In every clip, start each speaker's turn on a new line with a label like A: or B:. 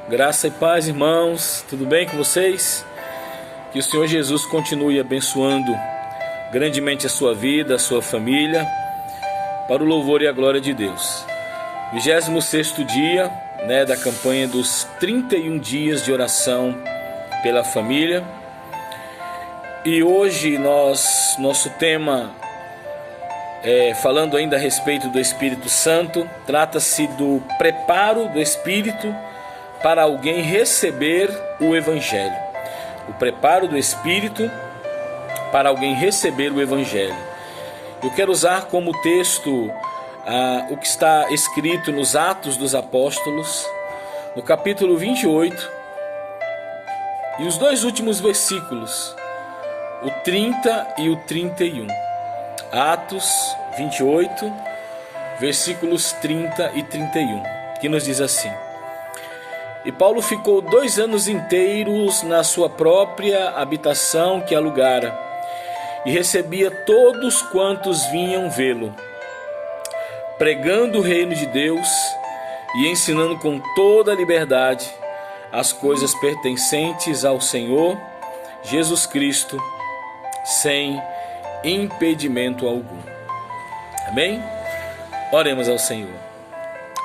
A: Graça e paz, irmãos, tudo bem com vocês? Que o Senhor Jesus continue abençoando grandemente a sua vida, a sua família, para o louvor e a glória de Deus. 26º dia, da campanha dos 31 dias de oração pela família. E hoje nosso tema, falando ainda a respeito do Espírito Santo, trata-se do preparo do Espírito para alguém receber o Evangelho. O preparo do Espírito para alguém receber o Evangelho. Eu quero usar como texto o que está escrito nos Atos dos Apóstolos, no capítulo 28, e os dois últimos versículos, o 30 e o 31. Atos 28, versículos 30 e 31, que nos diz assim: E Paulo ficou 2 anos inteiros na sua própria habitação que alugara, e recebia todos quantos vinham vê-lo, pregando o reino de Deus e ensinando com toda a liberdade as coisas pertencentes ao Senhor Jesus Cristo, sem impedimento algum. Amém? Oremos ao Senhor.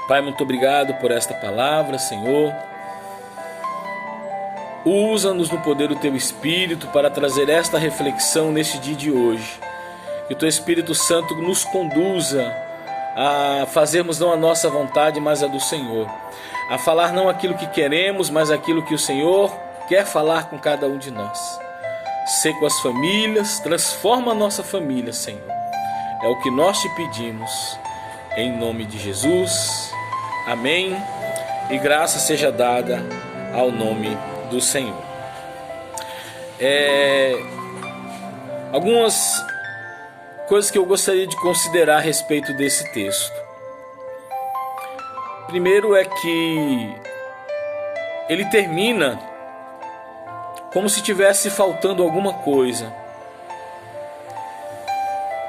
A: Pai, muito obrigado por esta palavra, Senhor. Usa-nos no poder do Teu Espírito para trazer esta reflexão neste dia de hoje. Que o Teu Espírito Santo nos conduza a fazermos não a nossa vontade, mas a do Senhor. A falar não aquilo que queremos, mas aquilo que o Senhor quer falar com cada um de nós. Sê com as famílias, transforma a nossa família, Senhor. É o que nós te pedimos, em nome de Jesus. Amém. E graça seja dada ao nome do Senhor. Algumas coisas que eu gostaria de considerar a respeito desse texto. Primeiro é que ele termina como se tivesse faltando alguma coisa.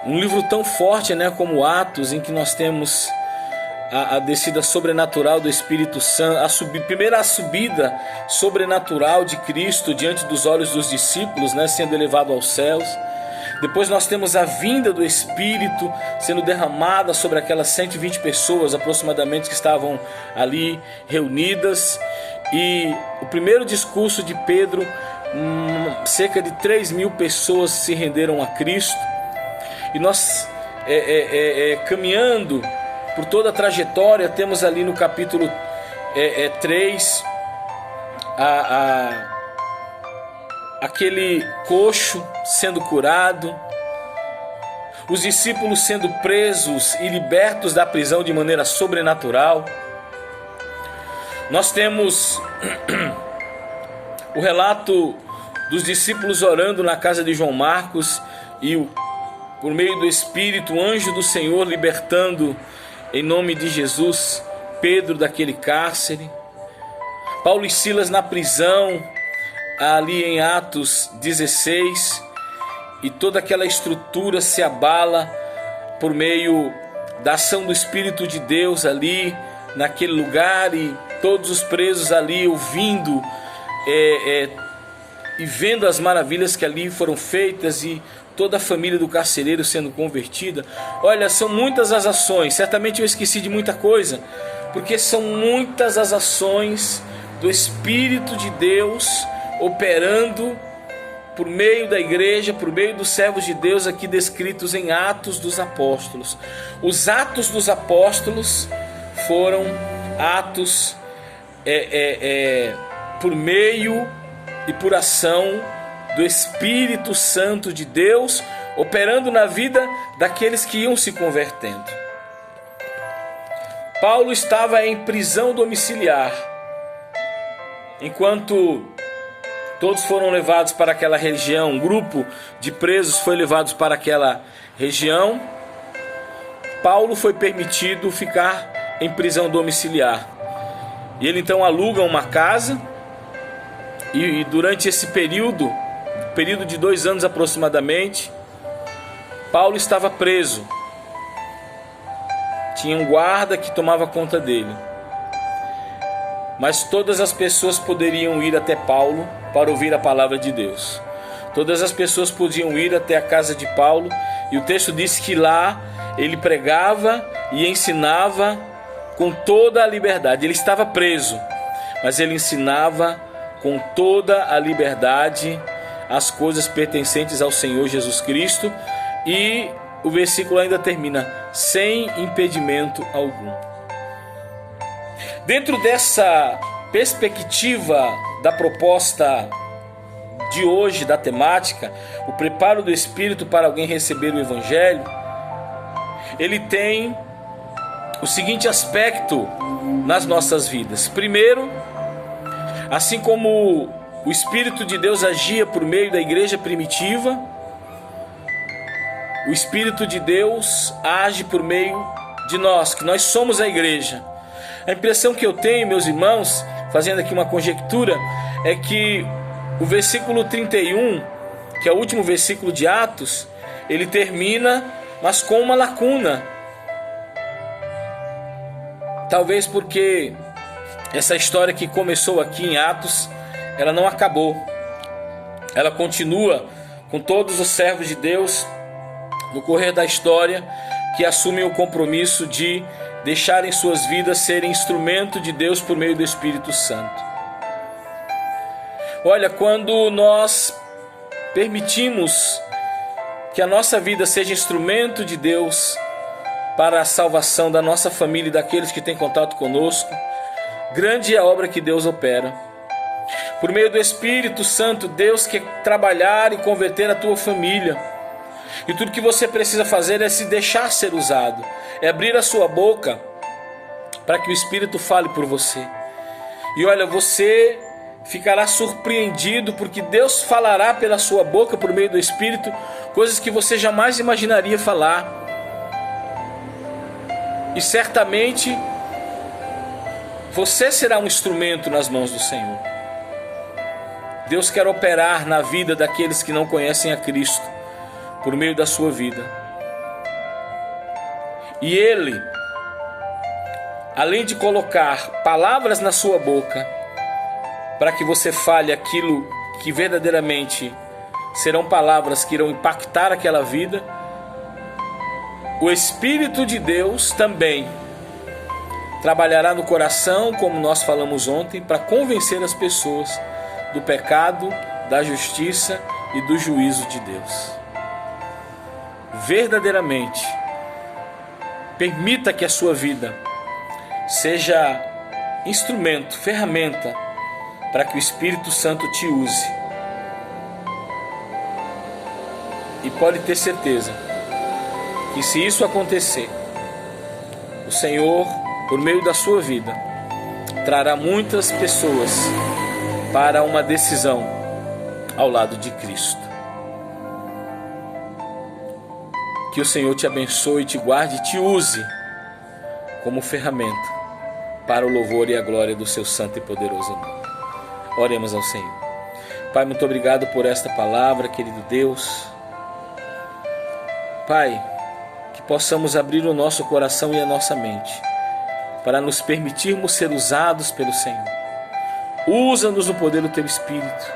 A: Um livro tão forte, como Atos, em que nós temos a descida sobrenatural do Espírito Santo, primeiro a subida sobrenatural de Cristo diante dos olhos dos discípulos, sendo elevado aos céus. Depois nós temos a vinda do Espírito sendo derramada sobre aquelas 120 pessoas aproximadamente que estavam ali reunidas. E o primeiro discurso de Pedro, cerca de 3.000 pessoas se renderam a Cristo. E nós, caminhando por toda a trajetória, temos ali no capítulo 3 aquele coxo sendo curado, os discípulos sendo presos e libertos da prisão de maneira sobrenatural. Nós temos o relato dos discípulos orando na casa de João Marcos e por meio do Espírito, o anjo do Senhor libertando em nome de Jesus Pedro daquele cárcere. Paulo e Silas na prisão, ali em Atos 16, e toda aquela estrutura se abala por meio da ação do Espírito de Deus ali naquele lugar, e todos os presos ali ouvindo e vendo as maravilhas que ali foram feitas, e toda a família do carcereiro sendo convertida. Olha, são muitas as ações, certamente eu esqueci de muita coisa, porque são muitas as ações do Espírito de Deus operando por meio da igreja, por meio dos servos de Deus aqui descritos em Atos dos Apóstolos. Os Atos dos Apóstolos foram atos por meio e por ação do Espírito Santo de Deus, operando na vida daqueles que iam se convertendo. Paulo estava em prisão domiciliar, enquanto todos foram levados para aquela região, um grupo de presos foi levado para aquela região. Paulo foi permitido ficar em prisão domiciliar. E ele então aluga uma casa, e durante esse período de 2 anos aproximadamente, Paulo estava preso. Tinha um guarda que tomava conta dele. mas todas as pessoas poderiam ir até Paulo para ouvir a palavra de Deus. Todas as pessoas podiam ir até a casa de Paulo, e o texto diz que lá ele pregava e ensinava com toda a liberdade. Ele estava preso, mas ele ensinava com toda a liberdade as coisas pertencentes ao Senhor Jesus Cristo, e o versículo ainda termina: sem impedimento algum. Dentro dessa perspectiva da proposta de hoje, da temática, o preparo do Espírito para alguém receber o Evangelho, ele tem o seguinte aspecto nas nossas vidas. Primeiro, assim como o Espírito de Deus agia por meio da igreja primitiva, o Espírito de Deus age por meio de nós, que nós somos a igreja. A impressão que eu tenho, meus irmãos, fazendo aqui uma conjectura, é que o versículo 31, que é o último versículo de Atos, ele termina, mas com uma lacuna. Talvez porque essa história que começou aqui em Atos, ela não acabou. Ela continua com todos os servos de Deus no correr da história, que assumem o compromisso de deixarem suas vidas serem instrumento de Deus por meio do Espírito Santo. Olha, quando nós permitimos que a nossa vida seja instrumento de Deus para a salvação da nossa família e daqueles que têm contato conosco, grande é a obra que Deus opera. Por meio do Espírito Santo, Deus quer trabalhar e converter a tua família. E tudo que você precisa fazer é se deixar ser usado, é abrir a sua boca para que o Espírito fale por você. E olha, você ficará surpreendido, porque Deus falará pela sua boca, por meio do Espírito, coisas que você jamais imaginaria falar. E certamente você será um instrumento nas mãos do Senhor. Deus quer operar na vida daqueles que não conhecem a Cristo, por meio da sua vida. E Ele, além de colocar palavras na sua boca, para que você fale aquilo que verdadeiramente serão palavras que irão impactar aquela vida, o Espírito de Deus também trabalhará no coração, como nós falamos ontem, para convencer as pessoas do pecado, da justiça e do juízo de Deus. Verdadeiramente, permita que a sua vida seja instrumento, ferramenta, para que o Espírito Santo te use. E pode ter certeza que, se isso acontecer, o Senhor, por meio da sua vida, trará muitas pessoas para uma decisão ao lado de Cristo. Que o Senhor te abençoe, te guarde e te use como ferramenta para o louvor e a glória do seu santo e poderoso nome. Oremos ao Senhor. Pai, muito obrigado por esta palavra, querido Deus. Pai, que possamos abrir o nosso coração e a nossa mente para nos permitirmos ser usados pelo Senhor. Usa-nos no poder do Teu Espírito,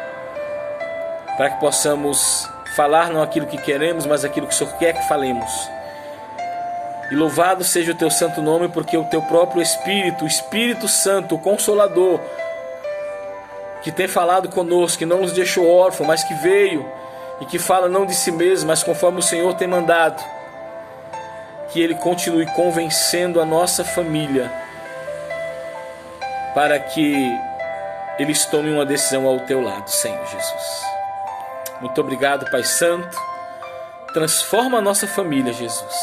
A: para que possamos falar não aquilo que queremos, mas aquilo que o Senhor quer que falemos. E louvado seja o Teu santo nome, porque o Teu próprio Espírito, o Espírito Santo, o Consolador, que tem falado conosco, que não nos deixou órfãos, mas que veio e que fala não de si mesmo, mas conforme o Senhor tem mandado, que Ele continue convencendo a nossa família, para que eles tomem uma decisão ao Teu lado, Senhor Jesus. Muito obrigado, Pai Santo. Transforma a nossa família, Jesus.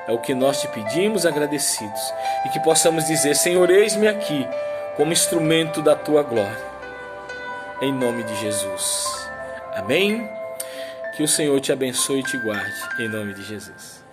A: É o que nós te pedimos, agradecidos. E que possamos dizer: Senhor, eis-me aqui como instrumento da Tua glória. Em nome de Jesus. Amém. Que o Senhor te abençoe e te guarde. Em nome de Jesus.